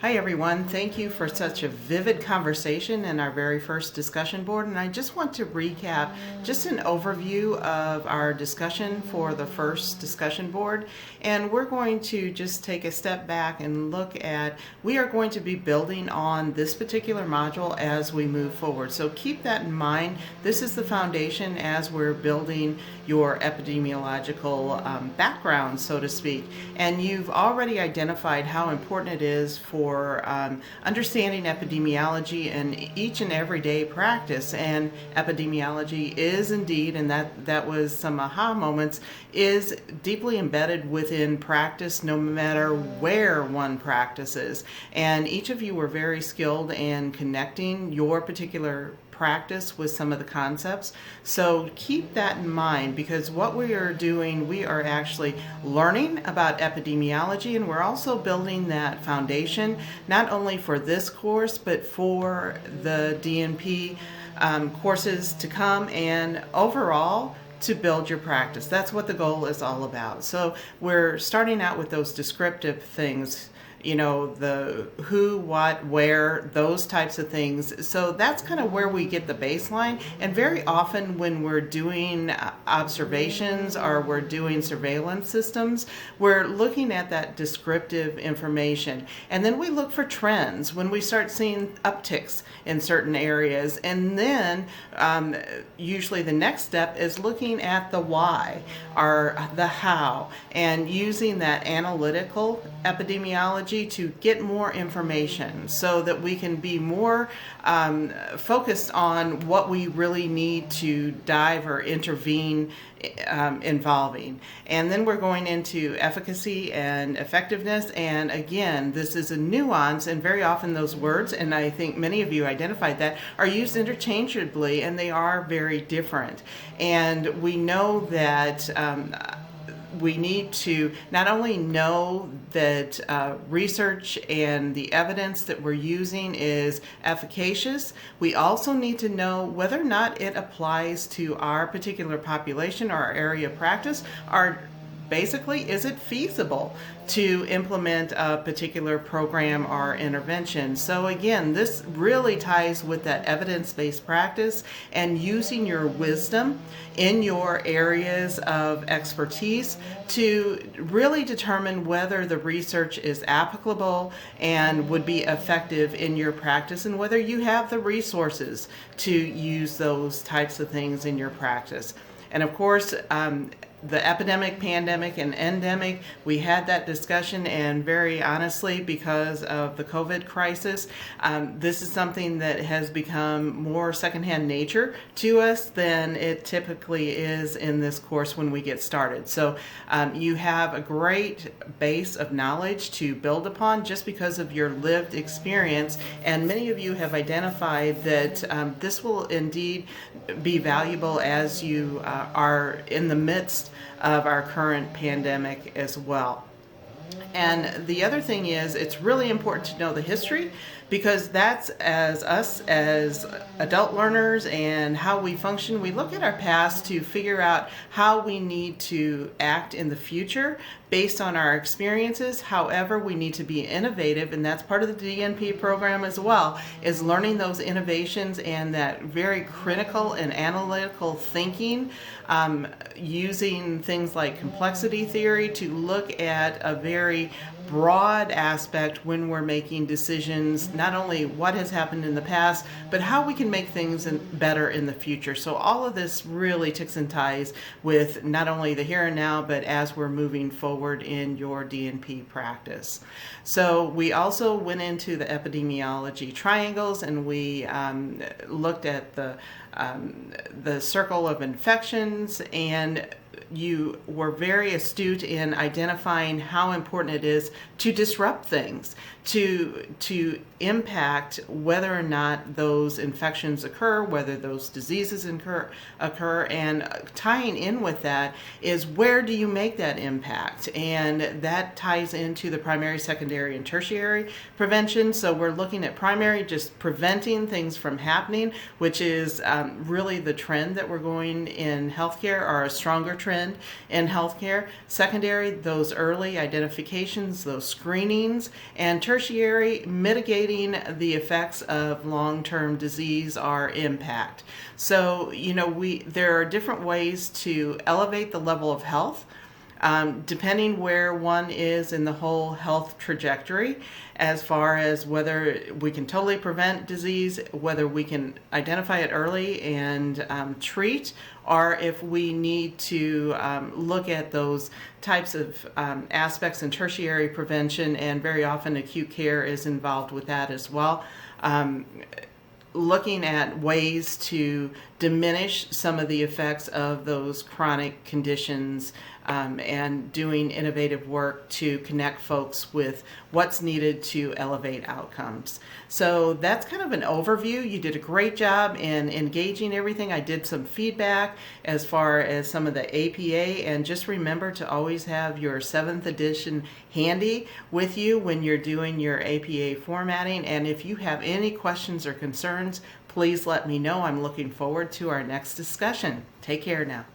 Hi everyone, thank you for such a vivid conversation in our very first discussion board, and I just want to recap just an overview of our discussion for the first discussion board, and we're going to just take a step back and look at, we are going to be building on this particular module as we move forward, so keep that in mind. This is the foundation as we're building your epidemiological background, so to speak, and you've already identified how important it is for understanding epidemiology in each and everyday practice. And epidemiology is indeed, and that was some aha moments, is deeply embedded within practice no matter where one practices. And each of you were very skilled in connecting your particular practice with some of the concepts. So keep that in mind, because what we are doing, we are actually learning about epidemiology, and we're also building that foundation not only for this course but for the DNP courses to come, and overall to build your practice. That's what the goal is all about. So we're starting out with those descriptive things, you know, the who, what, where, those types of things. So that's kind of where we get the baseline. And very often when we're doing observations or we're doing surveillance systems, we're looking at that descriptive information. And then we look for trends when we start seeing upticks in certain areas. And then usually the next step is looking at the why or the how, and using that analytical epidemiology to get more information so that we can be more focused on what we really need to dive or intervene involving. And then we're going into efficacy and effectiveness, and again, this is a nuance, and very often those words, and I think many of you identified that, are used interchangeably, and they are very different. And we know that we need to not only know that research and the evidence that we're using is efficacious, we also need to know whether or not it applies to our particular population or our area of practice, or basically, is it feasible to implement a particular program or intervention? So again, this really ties with that evidence-based practice and using your wisdom in your areas of expertise to really determine whether the research is applicable and would be effective in your practice, and whether you have the resources to use those types of things in your practice. And of course, the epidemic, pandemic, and endemic, we had that discussion, and very honestly, because of the COVID crisis, this is something that has become more secondhand nature to us than it typically is in this course when we get started. So you have a great base of knowledge to build upon just because of your lived experience, and many of you have identified that this will indeed be valuable as you are in the midst of our current pandemic as well. And the other thing is, it's really important to know the history, because that's, as us as adult learners and how we function, we look at our past to figure out how we need to act in the future based on our experiences. However, we need to be innovative, and that's part of the DNP program as well, is learning those innovations and that very critical and analytical thinking, using things like complexity theory to look at a very broad aspect when we're making decisions, not only what has happened in the past, but how we can make things better in the future. So all of this really ticks and ties with not only the here and now, but as we're moving forward in your DNP practice. So we also went into the epidemiology triangles, and we looked at the circle of infections, and you were very astute in identifying how important it is to disrupt things, to impact whether or not those infections occur, whether those diseases occur, and tying in with that is, where do you make that impact? And that ties into the primary, secondary, and tertiary prevention. So we're looking at primary, just preventing things from happening, which is really the trend that we're going in healthcare, or a stronger trend in healthcare. Secondary, those early identifications, those screenings, and tertiary, mitigating the effects of long-term disease or impact. So, there are different ways to elevate the level of health, depending where one is in the whole health trajectory, as far as whether we can totally prevent disease, whether we can identify it early and treat, or if we need to look at those types of aspects in tertiary prevention, and very often acute care is involved with that as well. Looking at ways to diminish some of the effects of those chronic conditions, and doing innovative work to connect folks with what's needed to elevate outcomes. So that's kind of an overview. You did a great job in engaging everything. I did some feedback as far as some of the APA, and just remember to always have your 7th edition handy with you when you're doing your APA formatting. And if you have any questions or concerns, please let me know. I'm looking forward to our next discussion. Take care now.